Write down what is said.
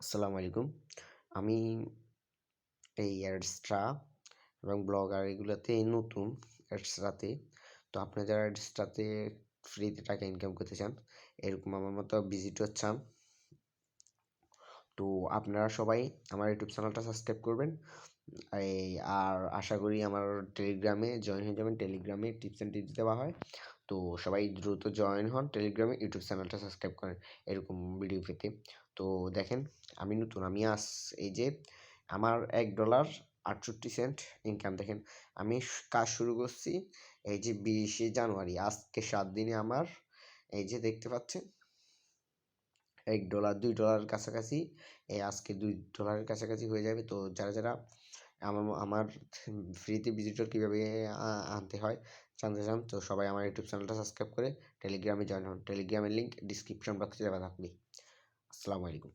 আসসালামু আলাইকুম। আমি এই অ্যাডস্ট্রা এবং ব্লগার এগুলাতে নতুন অ্যাডস্ট্রাতে। তো আপনারা যারা অ্যাডস্ট্রাতে ফ্রিতে টাকা ইনকাম করতে চান, এরকম আমার মতো ভিজিটর চান, তো আপনারা সবাই আমার ইউটিউব চ্যানেলটা সাবস্ক্রাইব করবেন। এই আর আশা করি আমার টেলিগ্রামে জয়েন হয়ে যাবেন। টেলিগ্রামে টিপস অ্যান্ড টিপস দেওয়া হয়। তো সবাই দ্রুত জয়েন হন টেলিগ্রামে, ইউটিউব চ্যানেলটা সাবস্ক্রাইব করেন এরকম ভিডিও পেতে। তো দেখেন, আমি নতুন, আমি এই যে আমার $1.68 ইনকাম দেখেন। আমি কাজ শুরু করছি এই যে 20শে জানুয়ারি, আজকে 7 দিনে আমার এই যে দেখতে পাচ্ছেন $1 $2 কাছাকাছি, এই আজকে $2 কাছাকাছি হয়ে যাবে। তো যারা আমার ফ্রিতে ভিজিটর কীভাবে আনতে হয় জানতে চান, তো সবাই আমার ইউটিউব চ্যানেলটা সাবস্ক্রাইব করে টেলিগ্রামে জয়েন হন। টেলিগ্রামের লিঙ্ক ডিসক্রিপশন বক্সে দেওয়া থাকবে। আসসালামু আলাইকুম।